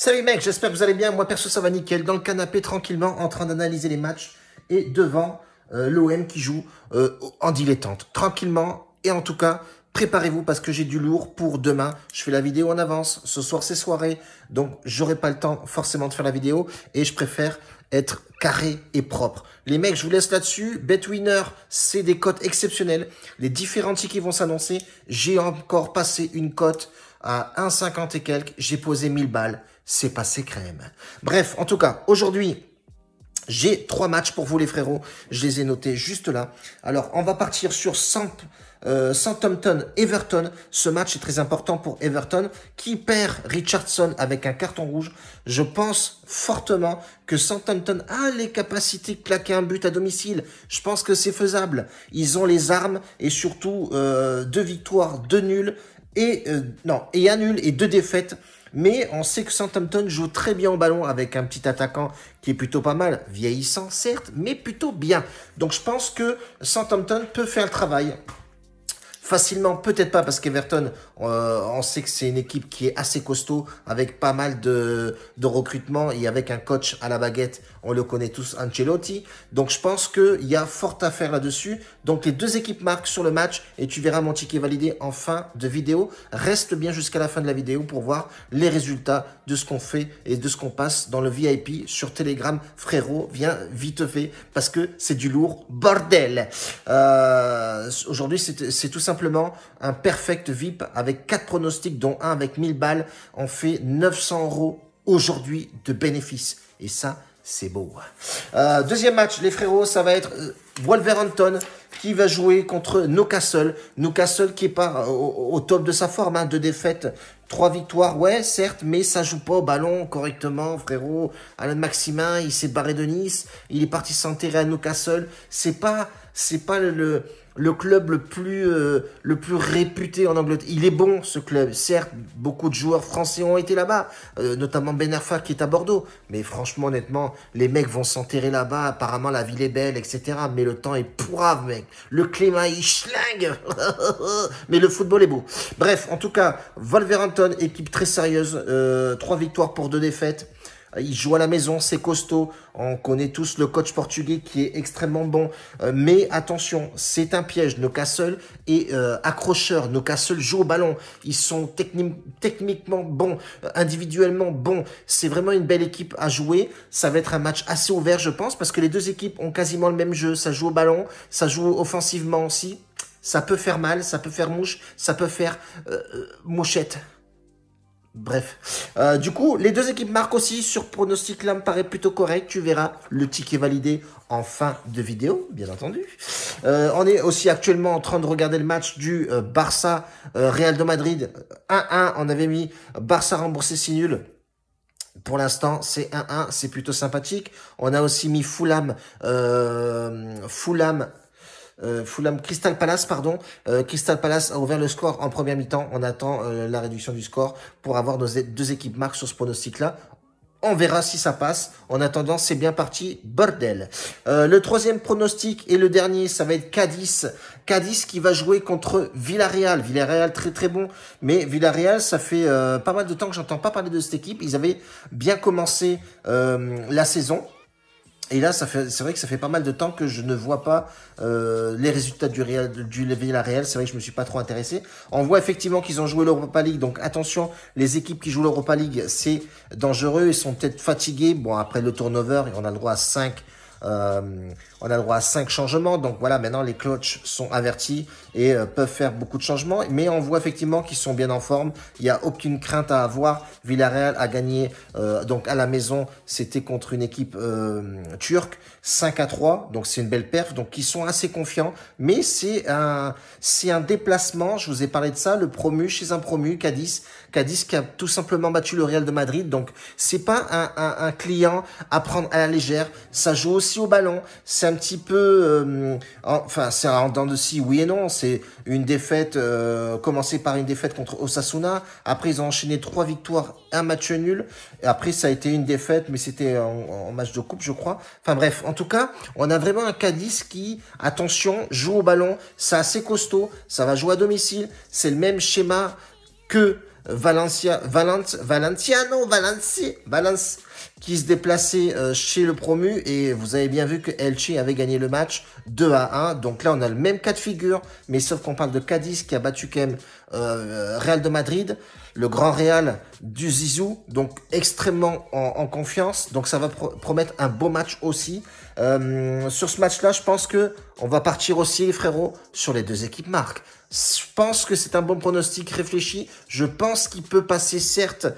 Salut mec, j'espère que vous allez bien. Moi perso ça va nickel, dans le canapé tranquillement en train d'analyser les matchs et devant l'OM qui joue en dilettante. Tranquillement et en tout cas, préparez-vous parce que j'ai du lourd pour demain. Je fais la vidéo en avance, ce soir c'est soirée, donc j'aurai pas le temps forcément de faire la vidéo et je préfère être carré et propre. Les mecs, je vous laisse là-dessus. BetWinner, c'est des cotes exceptionnelles. Les différents tickets vont s'annoncer. J'ai encore passé une cote à 1,50 et quelques. J'ai posé 1000 balles. C'est passé crème. Bref, en tout cas, aujourd'hui, j'ai 3 matchs pour vous les frérots. Je les ai notés juste là. Alors, on va partir sur Southampton-Everton. Ce match est très important pour Everton qui perd Richardson avec un carton rouge. Je pense fortement que Southampton a les capacités de claquer un but à domicile. Je pense que c'est faisable. Ils ont les armes et surtout 2 victoires, 2 nuls et un nul et 2 défaites. Mais on sait que Southampton joue très bien au ballon avec un petit attaquant qui est plutôt pas mal, vieillissant certes, mais plutôt bien. Donc je pense que Southampton peut faire le travail. Facilement, peut-être pas, parce qu'Everton, on sait que c'est une équipe qui est assez costaud, avec pas mal de recrutement et avec un coach à la baguette, on le connaît tous, Ancelotti. Donc je pense qu'il y a fort à faire là-dessus. Donc les 2 équipes marquent sur le match et tu verras mon ticket validé en fin de vidéo. Reste bien jusqu'à la fin de la vidéo pour voir les résultats de ce qu'on fait et de ce qu'on passe dans le VIP sur Telegram. Frérot, viens vite fait, parce que c'est du lourd, bordel. Aujourd'hui, c'est tout simplement un perfect VIP avec 4 pronostics, dont un avec 1000 balles. On fait 900 € aujourd'hui de bénéfices. Et ça, c'est beau. Deuxième match, les frérots, ça va être Wolverhampton qui va jouer contre Newcastle. Newcastle qui est pas au top de sa forme, hein, 2 défaites, 3 victoires, ouais, certes, mais ça joue pas au ballon correctement, frérot. Alain Maximin, il s'est barré de Nice, il est parti s'enterrer à Newcastle. C'est pas le club le plus réputé en Angleterre. Il est bon, ce club. Certes, beaucoup de joueurs français ont été là-bas, notamment Ben Arfa qui est à Bordeaux. Mais franchement, honnêtement, les mecs vont s'enterrer là-bas. Apparemment, la ville est belle, etc. Mais le temps est pourrave, mec. Le climat, il schlingue. Mais le football est beau. Bref, en tout cas, Wolverhampton, équipe très sérieuse. 3 victoires pour 2 défaites. Il joue à la maison, c'est costaud. On connaît tous le coach portugais qui est extrêmement bon. Mais attention, c'est un piège. Newcastle est accrocheur. Newcastle joue au ballon. Ils sont techniquement bons, individuellement bons. C'est vraiment une belle équipe à jouer. Ça va être un match assez ouvert, je pense, parce que les 2 équipes ont quasiment le même jeu. Ça joue au ballon, ça joue offensivement aussi. Ça peut faire mal, ça peut faire mouche, ça peut faire mouchette. Bref, du coup, les 2 équipes marquent aussi. Sur pronostic, là me paraît plutôt correct. Tu verras le ticket validé en fin de vidéo, bien entendu. On est aussi actuellement en train de regarder le match du Barça Real de Madrid 1-1. On avait mis Barça remboursé 6 nuls. Pour l'instant, c'est 1-1, c'est plutôt sympathique. On a aussi mis Fulham Crystal Palace, pardon. Crystal Palace a ouvert le score en première mi-temps. On attend la réduction du score pour avoir nos 2 équipes marques sur ce pronostic-là. On verra si ça passe. En attendant, c'est bien parti, bordel. Le 3e pronostic et le dernier, ça va être Cadiz. Cadiz qui va jouer contre Villarreal. Villarreal très très bon. Mais Villarreal, ça fait pas mal de temps que j'entends pas parler de cette équipe. Ils avaient bien commencé la saison. Et là, c'est vrai que ça fait pas mal de temps que je ne vois pas les résultats du Villarreal. C'est vrai que je me suis pas trop intéressé. On voit effectivement qu'ils ont joué l'Europa League. Donc attention, les équipes qui jouent l'Europa League, c'est dangereux. Ils sont peut-être fatigués. Bon, après le turnover, on a le droit à 5 changements. Donc voilà, maintenant les coachs sont avertis et peuvent faire beaucoup de changements. Mais on voit effectivement qu'ils sont bien en forme. Il n'y a aucune crainte à avoir. Villarreal a gagné donc à la maison. C'était contre une équipe turque 5-3. Donc c'est une belle perf. Donc ils sont assez confiants. Mais c'est un déplacement. Je vous ai parlé de ça. Le promu chez un promu, Cadiz. Cadiz qui a tout simplement battu le Real de Madrid. Donc c'est pas un client à prendre à la légère. Ça joue aussi au ballon. C'est un petit peu, enfin c'est en dents de scie, oui et non. C'est une défaite, commencé par une défaite contre Osasuna. Après ils ont enchaîné 3 victoires, 1 match nul. Et après ça a été une défaite, mais c'était en match de coupe, je crois. Enfin bref, en tout cas, on a vraiment un Cadiz qui, attention, joue au ballon. C'est assez costaud. Ça va jouer à domicile. C'est le même schéma que Valence, qui se déplaçait chez le promu. Et vous avez bien vu que Elche avait gagné le match 2-1. Donc là, on a le même cas de figure. Mais sauf qu'on parle de Cadiz qui a battu quand même Real de Madrid. Le grand Real du Zizou. Donc extrêmement en confiance. Donc ça va promettre un beau match aussi. Sur ce match-là, je pense que on va partir aussi, frérot, sur les deux équipes marques. Je pense que c'est un bon pronostic réfléchi. Je pense qu'il peut passer, certes,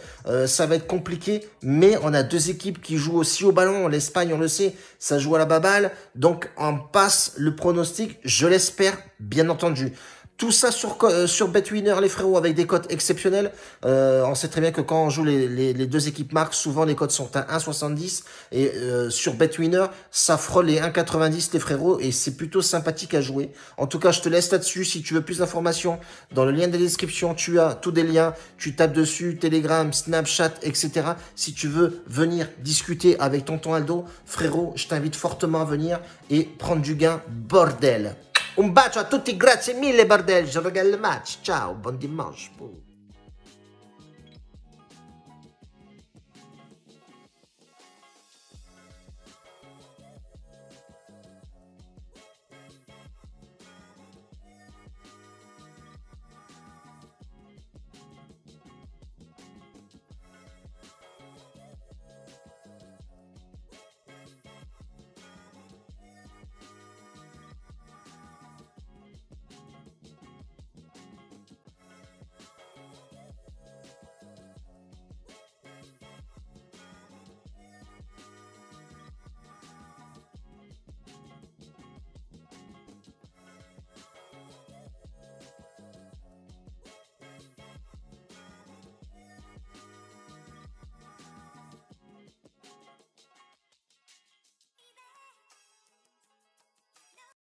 ça va être compliqué, mais on a deux équipes qui jouent aussi au ballon. L'Espagne, on le sait, ça joue à la baballe. Donc, on passe le pronostic, je l'espère, bien entendu. Tout ça sur BetWinner, les frérots, avec des cotes exceptionnelles. On sait très bien que quand on joue les deux équipes marques, souvent les cotes sont à 1,70. Et sur BetWinner, ça frôle les 1,90, les frérots. Et c'est plutôt sympathique à jouer. En tout cas, je te laisse là-dessus. Si tu veux plus d'informations, dans le lien de la description, tu as tous des liens. Tu tapes dessus, Telegram, Snapchat, etc. Si tu veux venir discuter avec tonton Aldo, frérot, je t'invite fortement à venir et prendre du gain, bordel. Un bacio a tutti, grazie mille, bordel. Je regarde le match. Ciao, bon dimanche.